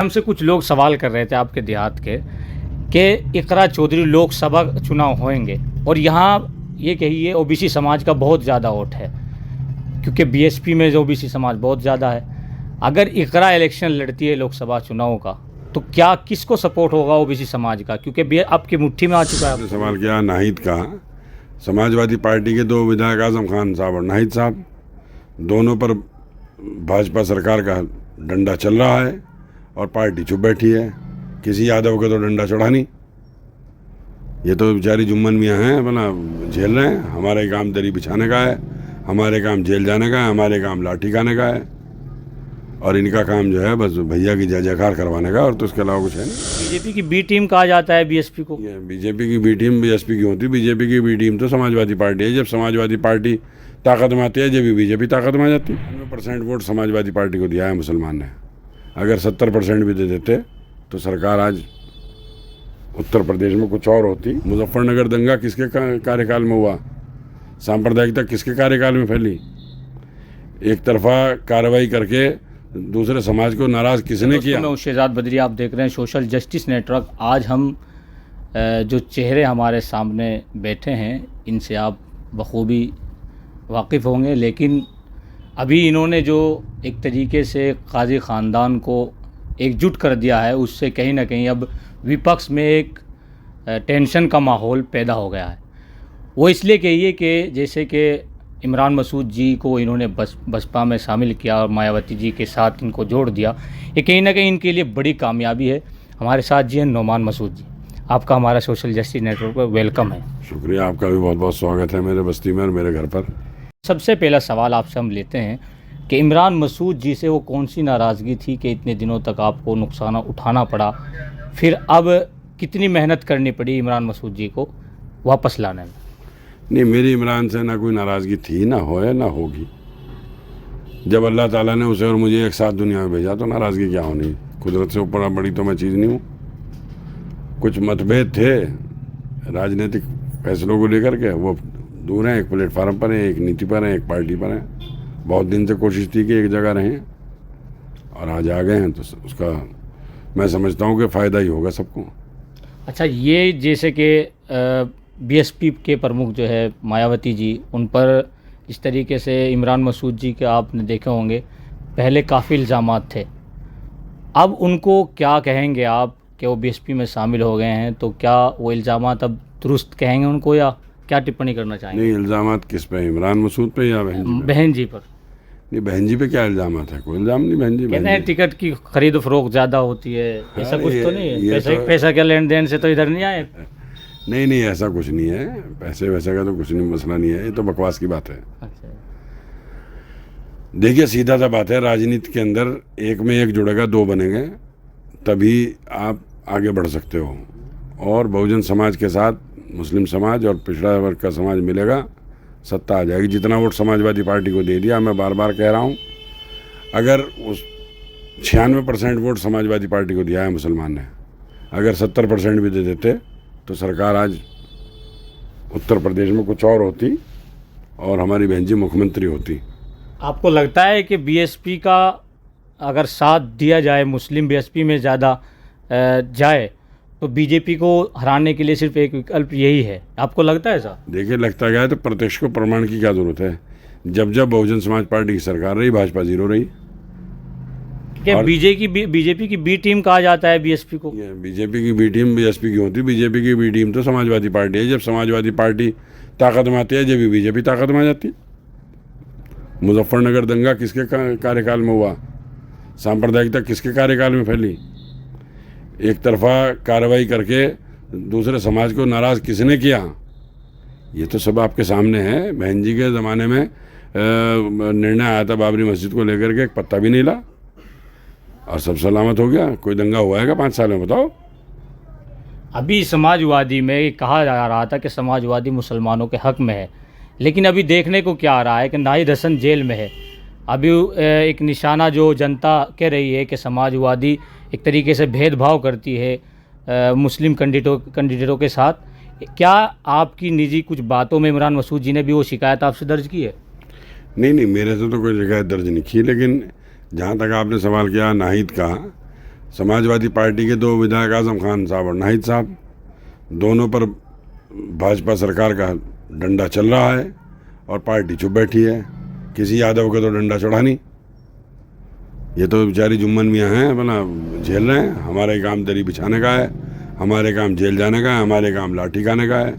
हमसे कुछ लोग सवाल कर रहे थे आपके देहात के कि इकरा चौधरी लोकसभा चुनाव होंगे और यहाँ ये कहिए ओबीसी समाज का बहुत ज़्यादा वोट है, क्योंकि बीएसपी में जो ओबीसी समाज बहुत ज़्यादा है। अगर इकरा इलेक्शन लड़ती है लोकसभा चुनाव का तो क्या किसको सपोर्ट होगा ओबीसी समाज का, क्योंकि आपकी मुट्ठी में आ चुका है। आपने सवाल किया नाहिद का। समाजवादी पार्टी के दो विधायक आजम खान साहब और नाहिद साहब, दोनों पर भाजपा सरकार का डंडा चल रहा है और पार्टी चुप बैठी है। किसी यादव को तो डंडा चढ़ा नहीं। ये तो बेचारी जुम्मन मियाँ हैं, अपना झेल रहे हैं। हमारे काम दरी बिछाने का है, हमारे काम जेल जाने का है, हमारे काम लाठी खाने का है, और इनका काम जो है बस भैया की जय जयकार करवाने का, और तो उसके अलावा कुछ है नहीं। बीजेपी की बी टीम कहा जाता है बीएसपी को। बीजेपी की बी टीम बीएसपी की होती। बीजेपी की बी टीम तो समाजवादी पार्टी है। जब समाजवादी पार्टी ताकत में आती है, जब भी बीजेपी ताकत में आ जाती है। 90% वोट समाजवादी पार्टी को दिया है मुसलमान ने। अगर 70% भी दे देते तो सरकार आज उत्तर प्रदेश में कुछ और होती। मुजफ्फरनगर दंगा किसके कार्यकाल में हुआ? सांप्रदायिकता किसके कार्यकाल में फैली? एक तरफा कार्रवाई करके दूसरे समाज को नाराज़ किसने किया? मैं शहजाद बद्री, आप देख रहे हैं सोशल जस्टिस नेटवर्क। आज हम जो चेहरे हमारे सामने बैठे हैं इनसे आप बखूबी वाकिफ़ होंगे, लेकिन अभी इन्होंने जो एक तरीके से काजी ख़ानदान को एकजुट कर दिया है, उससे कहीं ना कहीं अब विपक्ष में एक टेंशन का माहौल पैदा हो गया है। वो इसलिए कहिए कि जैसे कि इमरान मसूद जी को इन्होंने बसपा में शामिल किया और मायावती जी के साथ इनको जोड़ दिया, ये कहीं ना कहीं इनके लिए बड़ी कामयाबी है। हमारे साथ जी हैं नोमान मसूद जी। आपका हमारा सोशल जस्टिस नेटवर्क पर वेलकम है। शुक्रिया, आपका भी बहुत बहुत स्वागत है मेरे बस्ती में और मेरे घर पर। सबसे पहला सवाल आपसे हम लेते हैं कि इमरान मसूद जी से वो कौन सी नाराज़गी थी कि इतने दिनों तक आपको नुकसान उठाना पड़ा, फिर अब कितनी मेहनत करनी पड़ी इमरान मसूद जी को वापस लाने में? नहीं, मेरी इमरान से ना कोई नाराज़गी थी, ना है, ना होगी। जब अल्लाह ताला ने उसे और मुझे एक साथ दुनिया में भेजा तो नाराज़गी क्या होनी? कुदरत से ऊपर बड़ी तो मैं चीज़ नहीं हूँ। कुछ मतभेद थे राजनीतिक फैसलों को लेकर के, वो दूर हैं। एक प्लेटफार्म पर हैं, एक नीति पर हैं, एक पार्टी पर हैं। बहुत दिन से कोशिश थी कि एक जगह रहें और आज आ गए हैं, तो उसका मैं समझता हूँ कि फ़ायदा ही होगा सबको। अच्छा, ये जैसे कि बीएसपी के प्रमुख जो है मायावती जी, उन पर इस तरीके से इमरान मसूद जी के आपने देखे होंगे पहले काफ़ी इल्ज़ामात थे। अब उनको क्या कहेंगे आप कि वो बीएसपी में शामिल हो गए हैं, तो क्या वो इल्ज़ामात अब दुरुस्त कहेंगे उनको, या क्या टिप्पणी करना चाहेंगे? नहीं, इल्ज़ामात किस पे? इमरान मसूद पे या बहन जी पे? बहन जी पर। नहीं, बहन जी पे क्या इल्ज़ामात है? कोई इल्ज़ाम नहीं। बहन जी कहते हैं टिकट की खरीद फरोख्त ज़्यादा होती है, ऐसा कुछ तो नहीं है? पैसा के लेन देन से तो इधर नहीं आए? नहीं, ऐसा कुछ नहीं है। पैसे वैसे का तो कुछ नहीं, मसला नहीं है। ये तो बकवास की बात है। अच्छा। देखिए, सीधा सा बात है, राजनीति के अंदर एक में एक जुड़ेगा, दो बनेंगे, तभी आप आगे बढ़ सकते हो। और बहुजन समाज के साथ मुस्लिम समाज और पिछड़ा वर्ग का समाज मिलेगा, सत्ता आ जाएगी। जितना वोट समाजवादी पार्टी को दे दिया, मैं बार बार कह रहा हूँ, अगर उस 96% वोट समाजवादी पार्टी को दिया है मुसलमान ने, अगर 70% भी दे देते तो सरकार आज उत्तर प्रदेश में कुछ और होती और हमारी बहन जी मुख्यमंत्री होती। आपको लगता है कि बीएसपी का अगर साथ दिया जाए, मुस्लिम बीएसपी में ज़्यादा जाए, तो बीजेपी को हराने के लिए सिर्फ एक विकल्प यही है? आपको लगता है ऐसा? देखिए, लगता गया है तो प्रत्यक्ष को प्रमाण की क्या ज़रूरत है? जब जब बहुजन समाज पार्टी की सरकार रही, भाजपा जीरो रही। क्या बीजेपी की बी टीम कहा जाता है बीएसपी को? बीजेपी की बी टीम बीएसपी की होती। बीजेपी की बी टीम तो समाजवादी पार्टी है। जब समाजवादी पार्टी ताकत में आती है, जब भी बीजेपी ताकत में आ जाती। मुजफ्फरनगर दंगा किसके कार्यकाल में हुआ? सांप्रदायिकता किसके कार्यकाल में फैली? एक तरफा कार्रवाई करके दूसरे समाज को नाराज़ किसने किया? ये तो सब आपके सामने है। बहन जी के ज़माने में निर्णय आया था बाबरी मस्जिद को लेकर के, एक पत्ता भी नहीं ला और सब सलामत हो गया। कोई दंगा हुआ है 5 साल में? बताओ। अभी समाजवादी में कहा जा रहा था कि समाजवादी मुसलमानों के हक में है, लेकिन अभी देखने को क्या आ रहा है कि नाहिद हसन जेल में है। अभी एक निशाना जो जनता कह रही है कि समाजवादी एक तरीके से भेदभाव करती है मुस्लिम कैंडिडेटों के साथ। क्या आपकी निजी कुछ बातों में इमरान मसूद जी ने भी वो शिकायत आपसे दर्ज की है? नहीं, मेरे से तो कोई शिकायत दर्ज नहीं की, लेकिन जहाँ तक आपने सवाल किया नाहिद का, समाजवादी पार्टी के 2 विधायक आजम खान साहब और नाहिद साहब, दोनों पर भाजपा सरकार का डंडा चल रहा है और पार्टी चुप बैठी है। किसी यादव का तो डंडा चढ़ा नहीं। ये तो बेचारी जुम्मन मियाँ हैं, अपना झेल रहे हैं। हमारे काम दरी बिछाने का है, हमारे काम जेल जाने का है, हमारे काम लाठी खाने का है,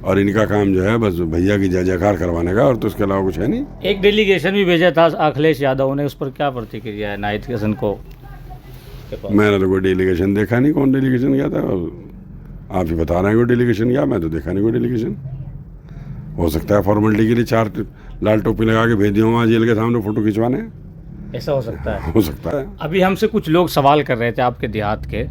और इनका काम जो है बस भैया की जय जयकार करवाने का, और तो उसके अलावा कुछ है नहीं। एक डेलीगेशन भी भेजा था अखिलेश यादव ने, उस पर क्या प्रतिक्रिया है नाहिद किशन को? मैंने तो कोई डेलीगेशन देखा नहीं। कौन डेलीगेशन गया था? आप ही बता रहे हैं कोई डेलीगेशन गया, मैं तो देखा नहीं कोई डेलीगेशन। हो सकता है फॉर्मेलिटी के लिए 4 लाल टोपी लगा के भेज दियो वहाँ जेल के सामने फ़ोटो खिंचवाने। ऐसा हो सकता है। हो सकता है। अभी हमसे कुछ लोग सवाल कर रहे थे आपके देहात के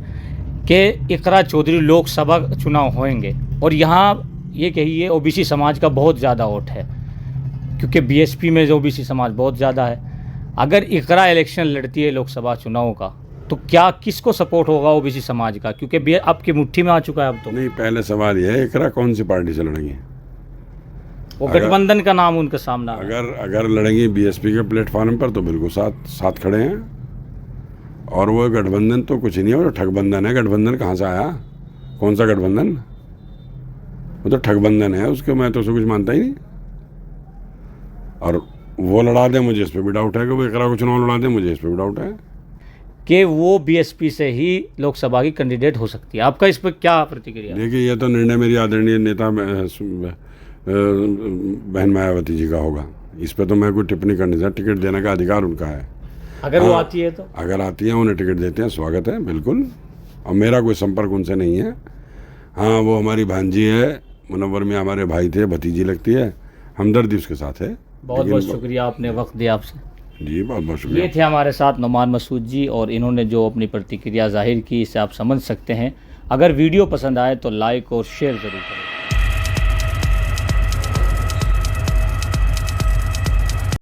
कि इकरा चौधरी लोकसभा चुनाव होंगे और यहाँ ये कहिए ओबीसी समाज का बहुत ज़्यादा वोट है, क्योंकि बीएसपी में जो ओबीसी समाज बहुत ज़्यादा है। अगर इकरा इलेक्शन लड़ती है लोकसभा चुनाव का, तो क्या किसको सपोर्ट होगा ओबीसी समाज का? क्योंकि आपकी मुट्ठी में आ चुका है अब तो। नहीं, पहले सवाल यह है इकरा कौन सी पार्टी से लड़ेंगी? वो गठबंधन का नाम उनके सामने अगर लड़ेंगी बीएसपी के प्लेटफॉर्म पर तो बिल्कुल साथ खड़े हैं। और वो गठबंधन तो कुछ नहीं है, वो ठगबंधन है। गठबंधन कहाँ से आया? कौन सा गठबंधन? वो तो ठगबंधन है, उसके मैं तो उसको कुछ मानता ही नहीं। और वो लड़ा दे, मुझे इस पर भी डाउट है कि वो इकरा को चुनाव लड़ा दे, मुझे इस पर भी डाउट है कि वो बीएसपी से ही लोकसभा की कैंडिडेट हो सकती है। आपका इस पर क्या प्रतिक्रिया? देखिए, ये तो निर्णय मेरी आदरणीय नेता बहन मायावती जी का होगा। इस पर तो मैं कोई टिप्पणी करने से, टिकट देने का अधिकार उनका है। अगर वो आती है तो? अगर आती है, उन्हें टिकट देते हैं, स्वागत है बिल्कुल। और मेरा कोई संपर्क उनसे नहीं है। हाँ, वो हमारी भांजी है, मुनव्वर में हमारे भाई थे, भतीजी लगती है, हमदर्दी उसके साथ है। बहुत बहुत शुक्रिया, आपने वक्त दिया आपसे। जी बहुत बहुत शुक्रिया। ये थे हमारे साथ नुमान मसूद जी, और इन्होंने जो अपनी प्रतिक्रिया जाहिर की, इसे आप समझ सकते हैं। अगर वीडियो पसंद आए तो लाइक और शेयर ज़रूर करें।